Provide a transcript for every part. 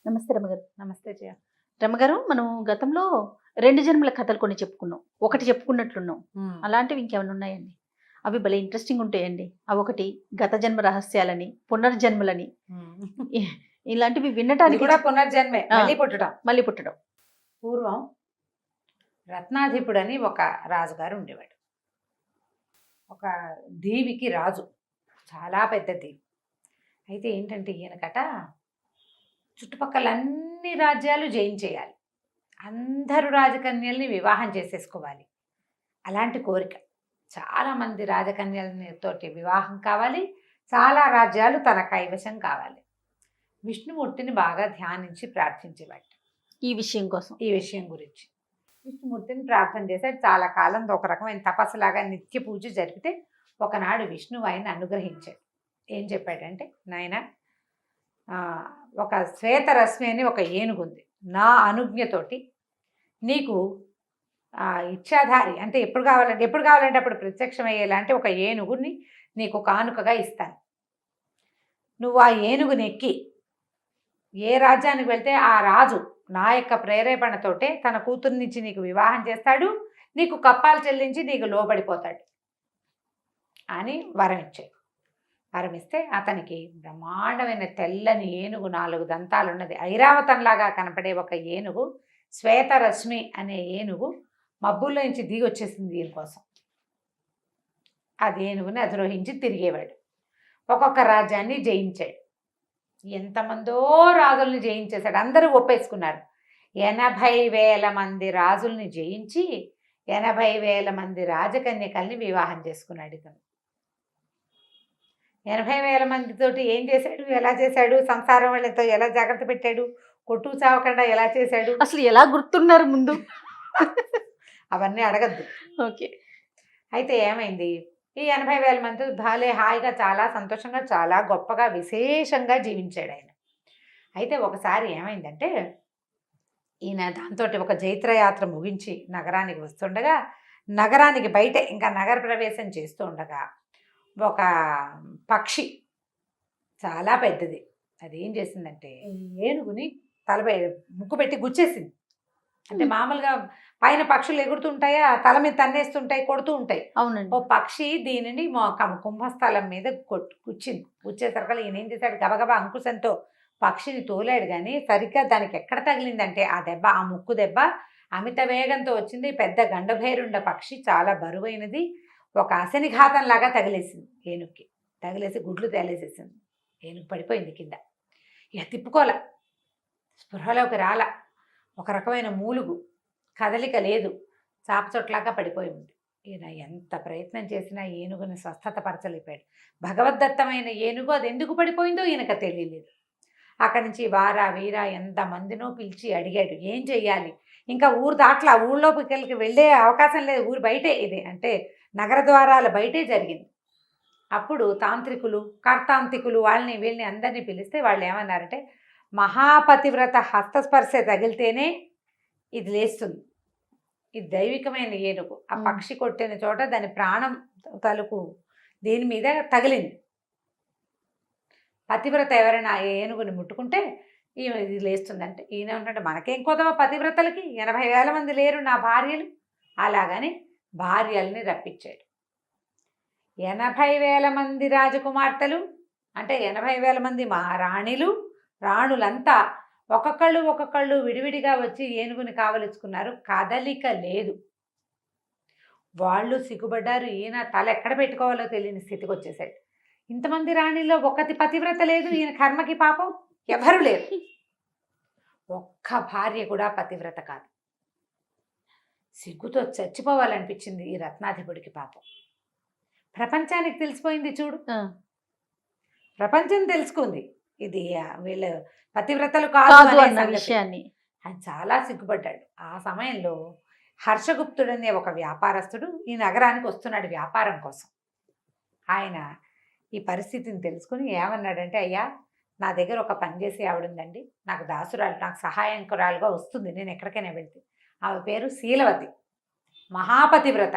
నమస్తే రమగారు. నమస్తే జయ. రమగారు, మనం గతంలో 2 జన్మల కథలు కొన్ని చెప్పుకున్నాం. ఒకటి చెప్పుకున్నట్లున్నాం. అలాంటివి ఇంకేమైనా ఉన్నాయండి? అవి భలే ఇంట్రెస్టింగ్ ఉంటాయండి. అవొకటి గత జన్మ రహస్యాలని, పునర్జన్మలని ఇలాంటివి ఇది వినటానికి కూడా పునర్జన్మే, ఆ. మళ్ళీ పుట్టడం. మళ్ళీ పుట్టడం. పూర్వం రత్నాధిపుడు అని ఒక రాజుగారు ఉండేవాడు. ఒక దీవికి రాజు, చాలా పెద్ద దీవి. అయితే ఏంటంటే ఈయనకట చుట్టుపక్కల అన్ని రాజ్యాలు జయించేయాలి, అందరూ రాజకన్యల్ని వివాహం చేసేసుకోవాలి, అలాంటి కోరిక. చాలామంది రాజకన్యలతోటి వివాహం కావాలి, చాలా రాజ్యాలు తన కైవశం కావాలి. విష్ణుమూర్తిని బాగా ధ్యానించి ప్రార్థించేవాడు ఈ విషయం కోసం. ఈ విషయం గురించి. విష్ణుమూర్తిని ప్రార్థన చేశాడు చాలా కాలం. ఒక రకమైన తపస్సులాగా నిత్య పూజ జరిపితే ఒకనాడు విష్ణువు ఆయన అనుగ్రహించాడు. ఏం చెప్పాడంటే, నాయన, ఒక శ్వేతరశ్మి అని ఒక ఏనుగు ఉంది, నా అనుజ్ఞతోటి నీకు ఇచ్చాధారి అంటే ఎప్పుడు కావాలంటే అప్పుడు ప్రత్యక్షమయ్యేలాంటి ఒక ఏనుగుని నీకు కానుకగా ఇస్తాను. నువ్వు ఆ ఏనుగుని ఎక్కి ఏ రాజ్యానికి వెళ్తే ఆ రాజు నా యొక్క ప్రేరేపణతోటే తన కూతుర్నిచ్చి నీకు వివాహం చేస్తాడు, నీకు కప్పాలు చెల్లించి నీకు లోబడిపోతాడు అని వరం ఇచ్చాడు. వరం ఇస్తే అతనికి బ్రహ్మాండమైన తెల్లని ఏనుగు, 4 దంతాలు ఉన్నది, ఐరావతంలాగా కనపడే ఒక ఏనుగు, శ్వేతరశ్మి అనే ఏనుగు మబ్బుల్లో నుంచి దిగి వచ్చేసింది దీనికోసం. అది ఏనుగుని అధిరోహించి తిరిగేవాడు. ఒక్కొక్క రాజ్యాన్ని జయించాడు. ఎంతమందో రాజుల్ని జయించేశాడు. అందరూ ఒప్పేసుకున్నారు. 80,000 మంది రాజుల్ని జయించి 80,000 మంది రాజకన్యకల్ని వివాహం చేసుకున్నాడు ఇతను. 80,000 మందితోటి ఏం చేశాడు, ఎలా చేశాడు, సంసారం వాళ్ళతో ఎలా జాగ్రత్త పెట్టాడు, కొట్టు చావకుండా ఎలా చేశాడు, అసలు ఎలా గుర్తున్నారు ముందు? అవన్నీ అడగద్దు. ఓకే. అయితే ఏమైంది, ఈ 80,000 మంది భాలే హాయిగా, చాలా సంతోషంగా, చాలా గొప్పగా, విశేషంగా జీవించాడు ఆయన. అయితే ఒకసారి ఏమైందంటే, ఈయన దాంతో ఒక జైత్రయాత్ర ముగించి నగరానికి వస్తుండగా, నగరానికి బయటే ఇంకా నగర ప్రవేశం చేస్తూ ఉండగా ఒక పక్షి చాలా పెద్దది, అది ఏం చేసిందంటే ఏనుగుని ముక్కు పెట్టి గుచ్చేసింది. అంటే మామూలుగా పైన పక్షులు ఎగురుతుంటాయి, ఆ తల మీద తన్నేస్తుంటాయి, కొడుతూ ఉంటాయి. అవునండి. ఓ పక్షి దీనిని కుంభస్థలం మీద కూర్చింది. కూర్చేసరికి ఈయన ఏం చేశాడు, గబగబా అంకుశంతో పక్షిని తోలాడు. కానీ సరిగ్గా దానికి ఎక్కడ తగిలిందంటే ఆ దెబ్బ, ఆ ముక్కు దెబ్బ అమిత వేగంతో వచ్చింది. పెద్ద గండభేరుండ పక్షి, చాలా బరువైనది, ఒక అశనిఘాతంలాగా తగిలేసింది ఏనుగుకి. తగిలేసి గుడ్లు తేలేసేసింది. ఏనుగు పడిపోయింది కింద. ఇక తిప్పుకోల, స్పృహలోకి రాల, ఒక రకమైన మూలుగు, కదలిక లేదు, చాపచొట్లాగా పడిపోయి ఉంది. ఈయన ఎంత ప్రయత్నం చేసినా ఏనుగుని స్వస్థత పరచలేపాడు. భగవద్దత్తమైన ఏనుగు, అది ఎందుకు పడిపోయిందో ఈయనకు తెలియలేదు. అక్కడి నుంచి వారా వీరా ఎంతమందినో పిలిచి అడిగాడు, ఏం చెయ్యాలి, ఇంకా ఊరు దాట్లా, ఊళ్ళోకి వెళ్ళే అవకాశం లేదు, ఊరు బయటే, ఇది అంటే నగర ద్వారాల బయటే జరిగింది. అప్పుడు తాంత్రికులు, కర్తాంతికులు, వాళ్ళని వీళ్ళని అందరినీ పిలిస్తే వాళ్ళు ఏమన్నారంటే, మహాపతివ్రత హస్తస్పర్శ తగిలితేనే ఇది లేస్తుంది, ఇది దైవికమైన ఏనుగు, ఆ పక్షి కొట్టిన చోట దాని ప్రాణం తలుపు దీని మీద తగిలింది. పతివ్రత ఎవరైనా ఏనుగుని ముట్టుకుంటే ఇది లేస్తుందంటే, ఈయన ఉంటే మనకేం కోదమా పతివ్రతలకి, 80,000 మంది లేరు నా భార్యలు. అలాగని భార్యల్ని రప్పించాడు. 80,000 మంది రాజకుమార్తెలు అంటే 80,000 మంది మహారాణిలు, రాణులంతా ఒక్కొక్కళ్ళు విడివిడిగా వచ్చి ఏనుగుని కావలించుకున్నారు. కదలిక లేదు. వాళ్ళు సిగ్గుపడ్డారు. ఈయన తల ఎక్కడ పెట్టుకోవాలో తెలియని స్థితికి వచ్చేసాడు. ఇంతమంది రాణిలో ఒకటి పతివ్రత లేదు, ఈయన కర్మకి పాపం ఎవరు లేరు. ఒక్క భార్య కూడా పతివ్రత కాదు. సిగ్గుతో చచ్చిపోవాలనిపించింది ఈ రత్నాధిపుడికి పాపం. ప్రపంచానికి తెలిసిపోయింది చూడు, ప్రపంచం తెలుసుకుంది ఇది వీళ్ళ పతివ్రతలు కాదు అన్న విషయాన్ని. ఆయన చాలా సిగ్గుపడ్డాడు. ఆ సమయంలో హర్షగుప్తుడనే ఒక వ్యాపారస్తుడు ఈ నగరానికి వస్తున్నాడు వ్యాపారం కోసం. ఆయన ఈ పరిస్థితిని తెలుసుకుని ఏమన్నాడంటే, అయ్యా, నా దగ్గర ఒక పనిచేసే ఆవిడుందండి, నాకు దాసురాలు, నాకు సహాయంకురాలుగా వస్తుంది నేను ఎక్కడికైనా వెళ్తే. ఆమె పేరు శీలవతి, మహాపతివ్రత.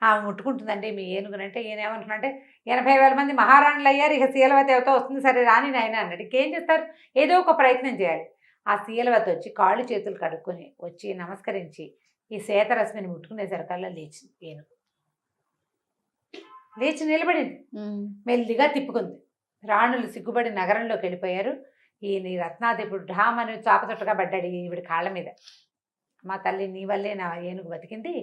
ఆమె ముట్టుకుంటుందండి మీ ఏనుగునంటే ఈయన ఏమంటున్నాడంటే 80,000 మంది మహారాణులు అయ్యారు, ఇక శీలవతి ఎవతో వస్తుంది, సరే రాని నాయన అన్నాడు. ఇంకేం చేస్తారు, ఏదో ఒక ప్రయత్నం చేయాలి. ఆ శీలవతి వచ్చి కాళ్ళు చేతులు కడుక్కొని వచ్చి నమస్కరించి ఈ శ్వేతరశ్మిని ముట్టుకునేసరికల్లా లేచింది ఏనుగు. లేచి నిలబడింది, మెల్లిగా తిప్పుకుంది. రాణులు సిగ్గుపడి నగరంలోకి వెళ్ళిపోయారు. ఈ రత్నాధిపుడు ఢామని చాపచుట్టగా పడ్డాడు ఈవిడి కాళ్ళ మీద. మా తల్లి నీ వల్లే నా ఏనుగు బతికింది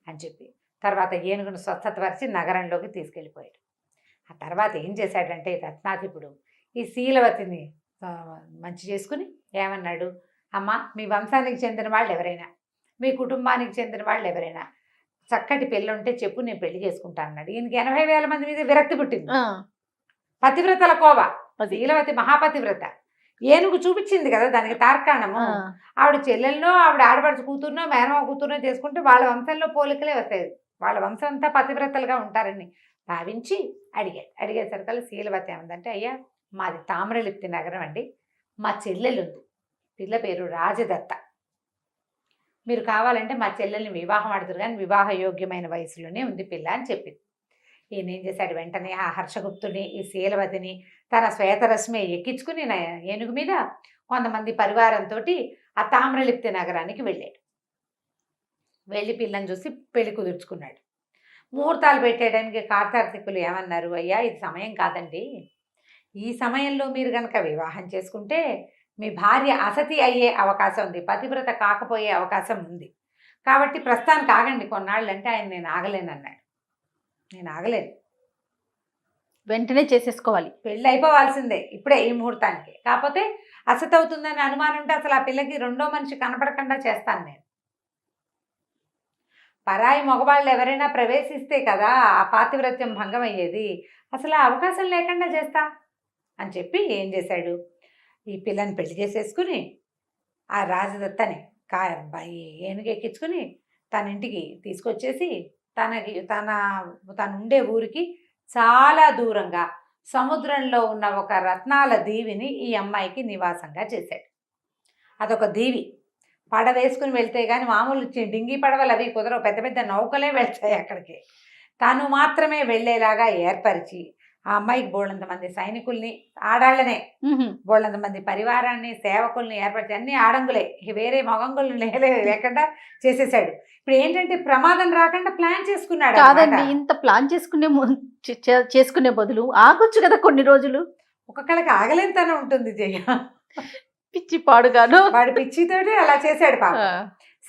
అని చెప్పి తర్వాత ఏనుగును స్వస్థతపరిచి నగరంలోకి తీసుకెళ్ళిపోయాడు. ఆ తర్వాత ఏం చేశాడంటే రత్నాధిపుడు ఈ శీలవతిని మంచి చేసుకుని ఏమన్నాడు, అమ్మ మీ వంశానికి చెందిన వాళ్ళు ఎవరైనా, మీ కుటుంబానికి చెందిన వాళ్ళు ఎవరైనా చక్కటి పెళ్ళి ఉంటే చెప్పు, నేను పెళ్లి చేసుకుంటా అన్నాడు. ఈయనకి 80,000 మంది మీద విరక్తి పుట్టింది. పతివ్రతల కోవ, శీలవతి మహాపతివ్రత. ఏనుగు చూపించింది కదా దానికి తార్కాణము. ఆవిడ చెల్లెల్లో ఆవిడ ఆడపడుచు కూతురునో మేనమా కూతురునో చేసుకుంటే వాళ్ళ వంశంలో పోలికలే వస్తాయి, వాళ్ళ వంశం అంతా పతివ్రతలుగా ఉంటారని భావించి అడిగేసరికల్లా శీలవతి ఏమందంటే, అయ్యా మాది తామ్రలిప్తి నగరం అండి, మా చెల్లెలుంది, పిల్ల పేరు రాజదత్త, మీరు కావాలంటే మా చెల్లెల్ని వివాహం ఆడుతురు కానీ వివాహ యోగ్యమైన వయసులోనే ఉంది పిల్ల అని చెప్పింది. ఈయన ఏం చేశాడు, వెంటనే ఆ హర్షగుప్తుని ఈ శీలవతిని తన శ్వేతరశ్మి ఎక్కించుకుని ఏనుగు మీద కొంతమంది పరివారంతో ఆ తామ్రలిప్తి నగరానికి వెళ్ళాడు. వెళ్ళి పిల్లని చూసి పెళ్లి కుదుర్చుకున్నాడు. ముహూర్తాలు పెట్టేయడానికి కార్తీకులు ఏమన్నారు, అయ్యా ఇది సమయం కాదండి, ఈ సమయంలో మీరు కనుక వివాహం చేసుకుంటే మీ భార్య అసతి అయ్యే అవకాశం ఉంది, పతివ్రత కాకపోయే అవకాశం ఉంది, కాబట్టి ప్రస్తుతానికి ఆగండి కొన్నాళ్ళు. అంటే ఆయన నేను ఆగలేనన్నాడు. నేను ఆగలేను, వెంటనే చేసేసుకోవాలి, పెళ్ళి అయిపోవాల్సిందే ఇప్పుడే ఈ ముహూర్తానికి, కాకపోతే అసతి అవుతుందని అనుమానం ఉంటే అసలు ఆ పిల్లకి రెండో మనిషి కనపడకుండా చేస్తాను నేను. పరాయి మగవాళ్ళు ఎవరైనా ప్రవేశిస్తే కదా ఆ పాతివ్రత్యం భంగం అయ్యేది, అసలు ఆ అవకాశం లేకుండా చేస్తా అని చెప్పి ఏం చేశాడు, ఈ పిల్లని పెళ్లి చేసేసుకుని ఆ రాజదత్తని ఏనుగు ఎక్కించుకుని తన ఇంటికి తీసుకొచ్చేసి తను ఉండే ఊరికి చాలా దూరంగా సముద్రంలో ఉన్న ఒక రత్నాల దీవిని ఈ అమ్మాయికి నివాసంగా చేశాడు. అదొక దీవి, పడవేసుకుని వెళ్తే కానీ మామూలు డింగి పడవలు అవి కుదరవు, పెద్ద పెద్ద నౌకలే వెళ్తాయి అక్కడికి. తను మాత్రమే వెళ్ళేలాగా ఏర్పరిచి ఆ అమ్మాయికి బోళ్ళంత మంది సైనికుల్ని, ఆడాళ్ళనే బోళ్ళంత మంది పరివారాన్ని, సేవకుల్ని ఏర్పరిచి, అన్ని ఆడంగులే, వేరే మగంగుల్ని లేకుండా చేసేసాడు. ఇప్పుడు ఏంటంటే ప్రమాదం రాకుండా ప్లాన్ చేసుకున్నాడు. కాదండి, ఇంత ప్లాన్ చేసుకునే బదులు ఆగొచ్చు కదా కొన్ని రోజులు. ఒక్కొక్కళ్ళకి ఆగలేనితనం ఉంటుంది జయ, పిచ్చి పాడుగాను, వాడి పిచ్చితోటి అలా చేశాడు పాప.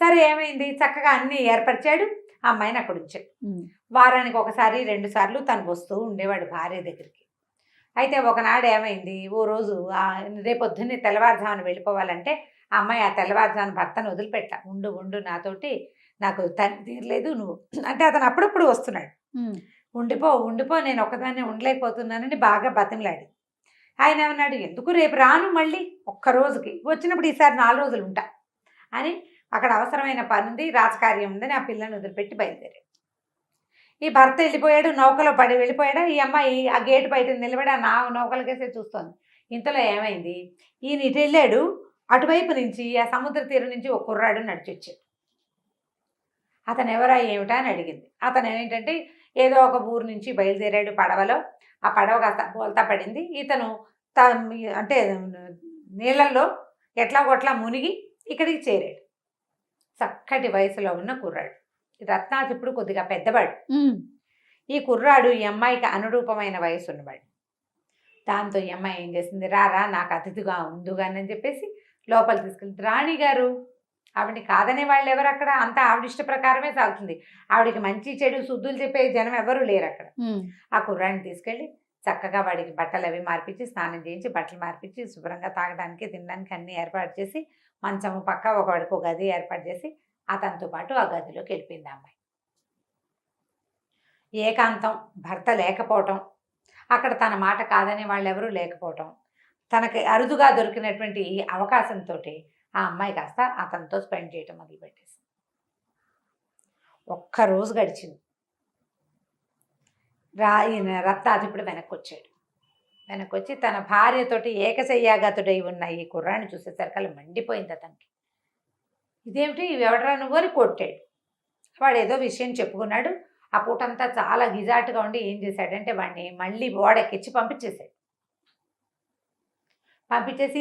సరే ఏమైంది, చక్కగా అన్ని ఏర్పరిచాడు, ఆ అమ్మాయిని అక్కడ ఉంచాడు. వారానికి ఒకసారి 2 సార్లు తను వస్తూ ఉండేవాడు భార్య దగ్గరికి. అయితే ఒకనాడు ఏమైంది, ఓ రోజు రేపొద్దున్నే తెల్లవారుజామున వెళ్ళిపోవాలంటే ఆ అమ్మాయి ఆ తెల్లవారుజామున భర్తను వదిలిపెట్ట, ఉండు నాతోటి నాకు తల్లి తీరలేదు నువ్వు అంటే, అతను అప్పుడప్పుడు వస్తున్నాడు, ఉండిపో నేను ఒకదాన్ని ఉండలేకపోతున్నానని బాగా బతిమలాడి. ఆయన ఏమన్నాడు, ఎందుకు రేపు రాను, మళ్ళీ ఒక్క రోజుకి వచ్చినప్పుడు ఈసారి 4 రోజులు ఉంటా అని, అక్కడ అవసరమైన పని ఉంది, రాజకార్యం ఉందని ఆ పిల్లని వదిలిపెట్టి బయలుదేరాడు. ఈ భర్త వెళ్ళిపోయాడు, నౌకలో పడి వెళ్ళిపోయాడు. ఈ అమ్మాయి ఆ గేటు బయట నిలబడి ఆ నౌకలకేసే చూస్తోంది. ఇంతలో ఏమైంది, ఈయన ఇటు వెళ్ళాడు, అటువైపు నుంచి ఆ సముద్ర తీరం నుంచి ఒక కుర్రాడు నడిచొచ్చాడు. అతను ఎవరా ఏమిటా అని అడిగింది. అతను ఏంటంటే ఏదో ఒక ఊరు నుంచి బయలుదేరాడు పడవలో, ఆ పడవ కాస్త బోల్తా పడింది, ఇతను అంటే నీళ్ళల్లో ఎట్లా మునిగి ఇక్కడికి చేరాడు. చక్కటి వయసులో ఉన్న కుర్రాడు, రత్నాధిపుడు కొద్దిగా పెద్దవాడు. ఈ కుర్రాడు ఈ అమ్మాయికి అనురూపమైన వయసు ఉన్నవాడు. దాంతో ఈ అమ్మాయి ఏం చేసింది, రారా నాకు అతిథిగా ఉందుగానని చెప్పేసి లోపల తీసుకెళ్ళి, రాణి గారు, ఆవిడని కాదనే వాళ్ళు ఎవరు అక్కడ, అంతా ఆవిడ ఇష్ట ప్రకారమే సాగుతుంది, ఆవిడికి మంచి చెడు శుద్ధులు చెప్పే జనం ఎవరు లేరు అక్కడ. ఆ కుర్రాడిని తీసుకెళ్ళి చక్కగా వాడికి బట్టలు అవి మార్పించి, స్నానం చేయించి, బట్టలు మార్పించి, శుభ్రంగా తాగడానికి తినడానికి అన్నీ ఏర్పాటు చేసి, మంచము పక్క ఒకవాడికి ఒక గది ఏర్పాటు చేసి అతనితో పాటు ఆ గదిలోకి వెళ్ళిపోయింది అమ్మాయి. ఏకాంతం, భర్త లేకపోవటం, అక్కడ తన మాట కాదనే వాళ్ళు ఎవరూ లేకపోవటం, తనకి అరుదుగా దొరికినటువంటి ఈ అవకాశంతో ఆ అమ్మాయి కాస్త అతనితో స్పెండ్ చేయటం మొదలుపెట్టేసి ఒక్కరోజు గడిచింది. ఈయన రత్నాధిపుడు వెనక్కి వచ్చి తన భార్యతోటి ఏకశయ్యాగతుడై ఉన్న ఈ కుర్రాన్ని చూసేసరికి మండిపోయింది అతనికి. ఇదేమిటి, ఎవడరా నువ్వు అని కొట్టాడు. వాడు ఏదో విషయం చెప్పుకున్నాడు. ఆ పూటంతా చాలా గిజాటుగా ఉండి ఏం చేశాడంటే వాడిని మళ్ళీ ఓడెక్కించి పంపించేసి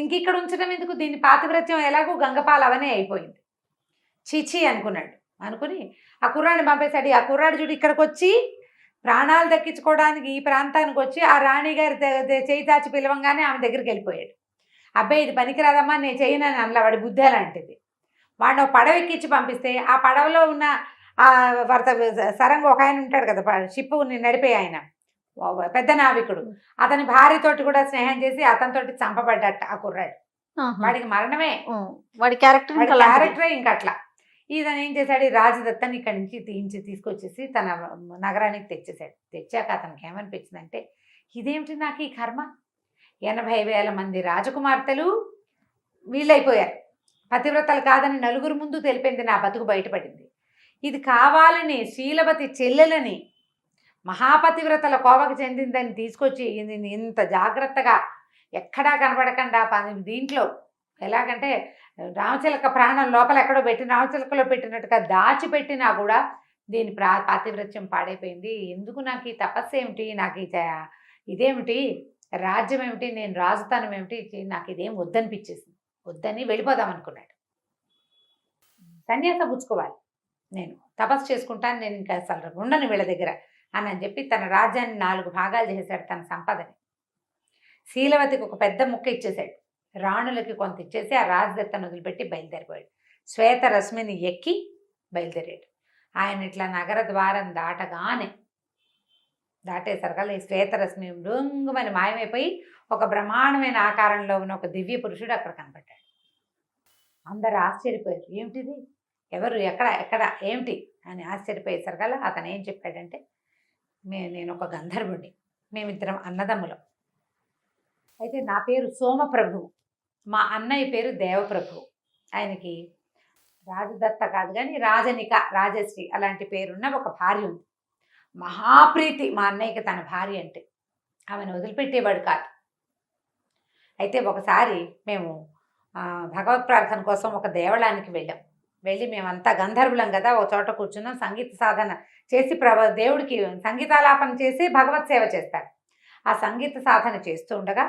ఇంక ఇక్కడ ఉంచడం ఎందుకు, దీని పాతివ్రత్యం ఎలాగో గంగపాలు అవనే అయిపోయింది, చీచీ అనుకున్నాడు. అనుకుని ఆ కుర్రాడిని పంపేశాడు. ఆ కుర్రాడు చూడు ఇక్కడికి వచ్చి ప్రాణాలు దక్కించుకోవడానికి ఈ ప్రాంతానికి వచ్చి ఆ రాణిగారి చేయి చాచి పిలవంగానే ఆమె దగ్గరికి వెళ్ళిపోయాడు. అబ్బాయి ఇది పనికిరాదమ్మా, నేను చేయనని అనలా, వాడి బుద్ధి అలాంటిది. వాడిని పడవ ఎక్కించి పంపిస్తే ఆ పడవలో ఉన్న ఆ వర్త సరంగా ఒక ఆయన ఉంటాడు కదా, షిప్ నడిపే ఆయన, పెద్ద నావికుడు, అతని భార్యతోటి కూడా స్నేహం చేసి అతనితోటి చంపబడ్డట ఆ కుర్రాడు. వాడికి మరణమే, వాడి క్యారెక్టరే ఇంకా అట్లా. ఇతను ఏం చేశాడు, ఈ రాజదత్తని ఇక్కడి నుంచి తీసుకొచ్చేసి తన నగరానికి తెచ్చేసాడు. తెచ్చాక అతనికి ఏమనిపించిందంటే, ఇదేమిటి నాకు ఈ కర్మ, 80,000 మంది రాజకుమార్తెలు వీళ్ళైపోయారు, పతివ్రతలు కాదని నలుగురు ముందు తెలిపింది, నా బతుకు బయటపడింది. ఇది కావాలని శీలవతి చెల్లెలని మహాపతివ్రతల కోవకు చెందిందని తీసుకొచ్చి ఇంత జాగ్రత్తగా ఎక్కడా కనబడకుండా దీంట్లో ఎలాగంటే రామచిలక ప్రాణం లోపల ఎక్కడో పెట్టి రామచిలకలో పెట్టినట్టుగా దాచిపెట్టినా కూడా దీని పాతివ్రత్యం పాడైపోయింది. ఎందుకు నాకు ఈ తపస్సు ఏమిటి, నాకు ఇదేమిటి, రాజ్యం ఏమిటి, నేను రాజుతానం ఏమిటి, నాకు ఇదేం వద్దనిపించేసింది, వద్దని వెళ్ళిపోదాం అనుకున్నాడు. సన్యాసం పుచ్చుకోవాలి, నేను తపస్సు చేసుకుంటాను, నేను ఇంకా అసలు ఉండను వీళ్ళ దగ్గర అని చెప్పి తన రాజ్యాన్ని 4 భాగాలు చేశాడు. తన సంపదని శీలవతికి ఒక పెద్ద ముక్క ఇచ్చేశాడు, రాణులకి కొంత ఇచ్చేసి ఆ రాజదత్తను వదిలిపెట్టి బయలుదేరిపోయాడు. శ్వేత రశ్మిని ఎక్కి బయలుదేరాడు. ఆయన ఇట్లా నగర ద్వారం దాటేసరికల్లా ఈ శ్వేతరశ్మి మృంగుమని మాయమైపోయి ఒక బ్రహ్మాండమైన ఆకారంలో ఉన్న ఒక దివ్య పురుషుడు అక్కడ కనపడ్డాడు. అందరు ఆశ్చర్యపోయారు, ఏమిటిది, ఎవరు, ఎక్కడ ఏమిటి అని ఆశ్చర్యపోయేసరికల్లా అతను ఏం చెప్పాడంటే, నేను ఒక గంధర్వుడిని, మేమిద్దరం అన్నదమ్ములం, అయితే నా పేరు సోమప్రభువు, మా అన్నయ్య పేరు దేవప్రభువు, ఆయనకి రాజదత్త కాదు కానీ రాజనిక, రాజశ్రీ అలాంటి పేరున్న ఒక భార్య ఉంది. మహాప్రీతి మా అన్నయ్యకి తన భార్య అంటే, ఆమెను వదిలిపెట్టేవాడు కాదు. అయితే ఒకసారి మేము భగవత్ ప్రార్థన కోసం ఒక దేవాలయానికి వెళ్ళి మేమంతా గంధర్వులం కదా, ఒక చోట కూర్చున్నాం, సంగీత సాధన చేసి దేవుడికి సంగీతాలాపన చేసి భగవత్ సేవ చేస్తారు. ఆ సంగీత సాధన చేస్తూ ఉండగా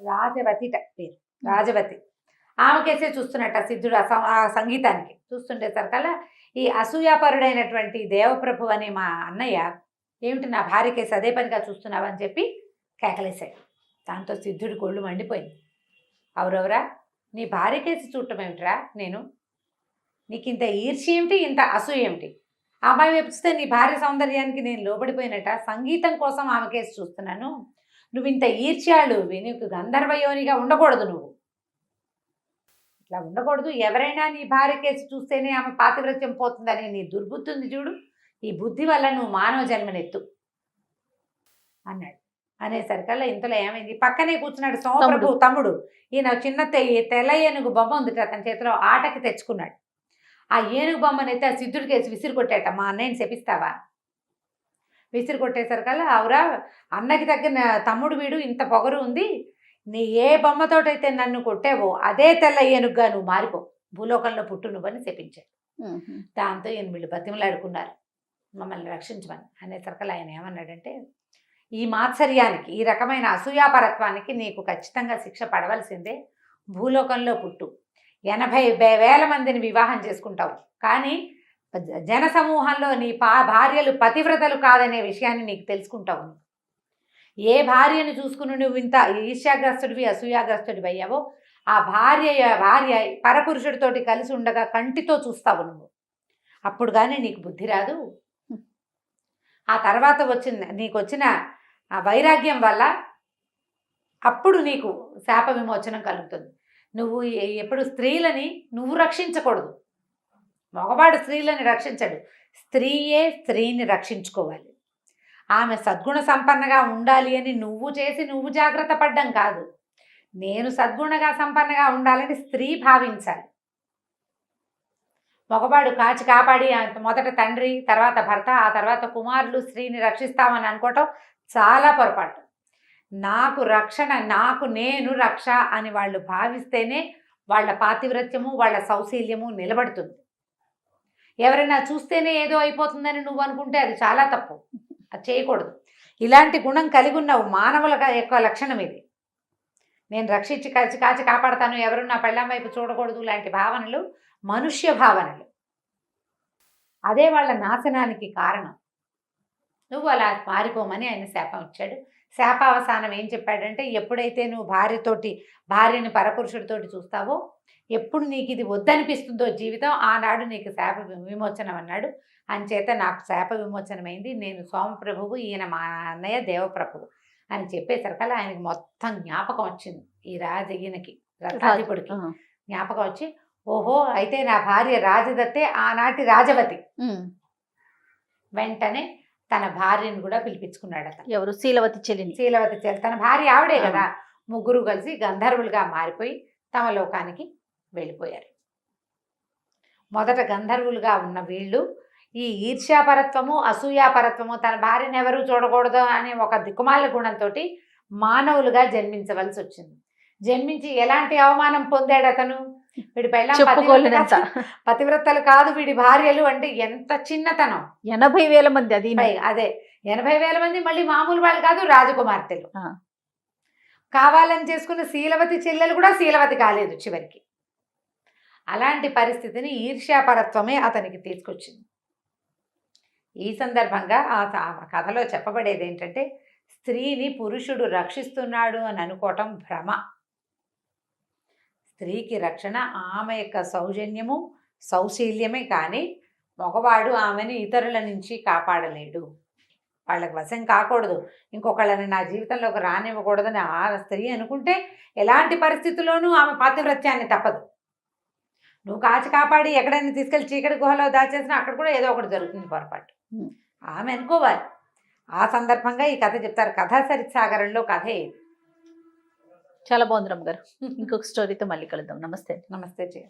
రాజవతి పేరు, రాజవతి ఆమెకేసే చూస్తున్నట్ట సిద్ధుడు ఆ సంగీతానికి చూస్తుండేసరికల్లా ఈ అసూయాపరుడైనటువంటి దేవప్రభు అనే మా అన్నయ్య, ఏమిటి నా భార్యకేసి అదే పనిగా చూస్తున్నావు అని చెప్పి కేకలేశాడు. దాంతో సిద్ధుడి కొళ్ళు మండిపోయింది. అవురవరా, నీ భార్యకేసి చూడటం ఏమిట్రా, నీకు ఇంత ఈర్ష్య ఏమిటి, ఇంత అసూయ ఏమిటి, అమ్మాయి వెప్పిస్తే నీ భార్య సౌందర్యానికి నేను లోబడిపోయినట్ట, సంగీతం కోసం ఆమె కేసు చూస్తున్నాను, నువ్వు ఇంత ఈర్ష్యాలు, నీకు గంధర్వయోనిగా ఉండకూడదు, నువ్వు ఇట్లా ఉండకూడదు, ఎవరైనా నీ భార్య కేసు చూస్తేనే ఆమె పాతివ్రత్యం పోతుందని నీ దుర్బుద్ధి ఉంది చూడు, ఈ బుద్ధి వల్ల నువ్వు మానవ జన్మనెత్తు అన్నాడు. అనేసరికల్లా ఇంతలో ఏమైంది, పక్కనే కూర్చున్నాడు సోమప్రభు తమ్ముడు, ఈయన చిన్న తెల్ల ఏనుగు బొమ్మ ఉంది అతని చేతిలో, ఆటకి తెచ్చుకున్నాడు. ఆ ఏనుగు బొమ్మనైతే ఆ సిద్ధుడికి వేసి విసిరి కొట్టాట, మా అన్నయ్యని శపిస్తావా, విసిరి కొట్టేసరికల్లా, అవురా అన్నకి తగ్గిన తమ్ముడు వీడు, ఇంత పొగరు ఉంది, నీ ఏ బొమ్మతోటైతే నన్ను కొట్టావో అదే తెల్ల ఏనుగుగా నువ్వు మారిపో, భూలోకంలో పుట్టు నువ్వని శపించాడు. దాంతో ఈయన వీళ్ళు బతిమలాడుకున్నారు, మమ్మల్ని రక్షించమని. అనేసరికల్లా ఆయన ఏమన్నాడంటే, ఈ మాత్సర్యానికి, ఈ రకమైన అసూయాపరత్వానికి నీకు ఖచ్చితంగా శిక్ష పడవలసిందే, భూలోకంలో పుట్టు, 80,000 మందిని వివాహం చేసుకుంటావు, కానీ జనసమూహంలో నీ భార్యలు పతివ్రతలు కాదనే విషయాన్ని నీకు తెలుసుకుంటావు. ఏ భార్యను చూసుకుని నువ్వు ఇంత ఈర్ష్యాగ్రస్తుడివి, అసూయాగ్రస్తుడివి అయ్యావో, ఆ భార్య పరపురుషుడితోటి కలిసి ఉండగా కంటితో చూస్తావు నువ్వు, అప్పుడు కానీ నీకు బుద్ధి రాదు. ఆ తర్వాత నీకు వచ్చిన ఆ వైరాగ్యం వల్ల అప్పుడు నీకు శాప విమోచనం కలుగుతుంది. నువ్వు ఎప్పుడు స్త్రీలని నువ్వు రక్షించకూడదు, మగవాడు స్త్రీలని రక్షించడు, స్త్రీయే స్త్రీని రక్షించుకోవాలి. ఆమె సద్గుణ సంపన్నగా ఉండాలి అని నువ్వు జాగ్రత్త పడ్డం కాదు, నేను సద్గుణగా సంపన్నగా ఉండాలని స్త్రీ భావించాలి. మగవాడు కాపాడి మొదట తండ్రి, తర్వాత భర్త, ఆ తర్వాత కుమారులు స్త్రీని రక్షిస్తామని అనుకోవటం చాలా పొరపాటు. నాకు రక్షణ, నేను రక్ష అని వాళ్ళు భావిస్తేనే వాళ్ళ పాతివ్రత్యము, వాళ్ళ సౌశీల్యము నిలబడుతుంది. ఎవరైనా చూస్తేనే ఏదో అయిపోతుందని నువ్వు అనుకుంటే అది చాలా తప్పు. అది చేయకూడదు. ఇలాంటి గుణం కలిగి ఉన్న మానవుల యొక్క లక్షణం ఇది. నేను రక్షించి కాచి కాచి కాపాడతాను, ఎవరు నా పెళ్ళాం వైపు చూడకూడదు లాంటి భావనలు మనుష్య భావనలు. అదే వాళ్ళ నాశనానికి కారణం. నువ్వు అలా మారిపోమని ఆయన శాపం ఇచ్చాడు. శాపావసానం ఏం చెప్పాడంటే, ఎప్పుడైతే నువ్వు భార్యని పరపురుషుడితోటి చూస్తావో, ఎప్పుడు నీకు ఇది వద్దనిపిస్తుందో జీవితం, ఆనాడు నీకు శాప విమోచనం అన్నాడు. అంచేత నాకు శాప విమోచనమైంది. నేను సోమప్రభువు, ఈయన మా అన్నయ్య దేవప్రభువు అని చెప్పేసరికల్లా ఆయనకి మొత్తం జ్ఞాపకం వచ్చింది. ఈయనకి రథాధిపుడికి జ్ఞాపకం వచ్చి, ఓహో అయితే నా భార్య రాజదత్తే, ఆనాటి రాజవతి. వెంటనే తన భార్యను కూడా పిలిపించుకున్నాడు అతను. ఎవరు? శీలవతి చెల్లిని. శీలవతి చెల్లి, తన భార్య ఆవిడే కదా. ముగ్గురు కలిసి గంధర్వులుగా మారిపోయి తమ లోకానికి వెళ్ళిపోయారు. మొదట గంధర్వులుగా ఉన్న వీళ్ళు ఈ ఈర్ష్యాపరత్వము, అసూయాపరత్వము, తన భార్యను ఎవరు చూడకూడదు అనే ఒక దిక్కుమాల గుణంతో మానవులుగా జన్మించవలసి వచ్చింది. జన్మించి ఎలాంటి అవమానం పొందాడు అతను? వీడి చెప్పుకోలేనంత. పతివ్రతలు కాదు వీడి భార్యలు అంటే ఎంత చిన్నతనం. 80,000 మంది. అది అదే 80,000 మంది మళ్ళీ మామూలు వాళ్ళు కాదు, రాజకుమార్తెలు. కావాలని చేసుకున్న శీలవతి చెల్లెలు కూడా శీలవతి కాలేదు చివరికి. అలాంటి పరిస్థితిని ఈర్ష్యాపరత్వమే అతనికి తీసుకొచ్చింది. ఈ సందర్భంగా ఆ కథలో చెప్పబడేది ఏంటంటే, స్త్రీని పురుషుడు రక్షిస్తున్నాడు అని అనుకోవటం భ్రమ. స్త్రీకి రక్షణ ఆమె యొక్క సౌజన్యము, సౌశీల్యమే కానీ మగవాడు ఆమెను ఇతరుల నుంచి కాపాడలేడు. వాళ్ళకి వశం కాకూడదు, ఇంకొకళ్ళని నా జీవితంలోకి రానివ్వకూడదని ఆ స్త్రీ అనుకుంటే ఎలాంటి పరిస్థితుల్లోనూ ఆమె పాతివ్రత్యాన్ని తప్పదు. నువ్వు కాచి కాపాడి ఎక్కడైనా తీసుకెళ్ళి చీకటి గుహలో దాచేసినా అక్కడ కూడా ఏదో ఒకటి జరుగుతుంది పొరపాటు. ఆమె అనుకోవాలి. ఆ సందర్భంగా ఈ కథ చెప్తారు. కథా సరిసాగరంలో కథే. చాలా బాగుంది రమ్మ గారు. ఇంకొక స్టోరీతో మళ్ళీ కలుద్దాం. నమస్తే. నమస్తే జయ.